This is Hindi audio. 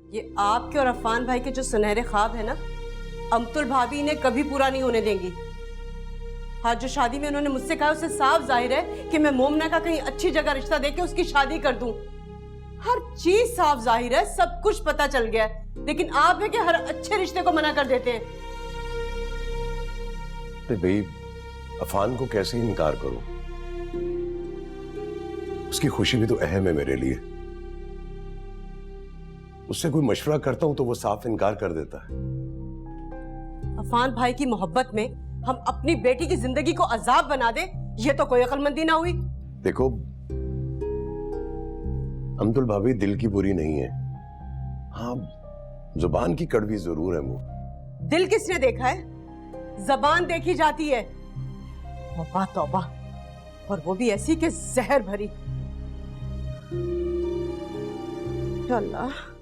ये आपके और अफान भाई के जो सुनहरे ख्वाब है ना, अमतुल भाभी इन्हें कभी पूरा नहीं होने देंगी। आज जो शादी में उन्होंने मुझसे कहा, उससे साफ जाहिर है कि मैं मोमना का कहीं अच्छी जगह रिश्ता देके उसकी शादी कर दूं। हर चीज साफ जाहिर है, सब कुछ पता चल गया है, लेकिन आप है कि हर अच्छे रिश्ते को मना कर देते हैं। भाई, अफान को कैसे इनकार करूं? उसकी खुशी भी तो अहम है मेरे लिए। उससे कोई मशवरा करता हूं तो वो साफ इनकार कर देता है। अफान भाई की मोहब्बत में हम अपनी बेटी की जिंदगी को अजाब बना दे, ये तो कोई अक्लमंदी ना हुई। देखो, अमतुल भाभी दिल की बुरी नहीं है, हाँ जुबान की कड़वी जरूर है वो। दिल किसने देखा है? जबान देखी जाती है। तौबा तौबा, और वो भी ऐसी कि जहर भरी। अल्लाह।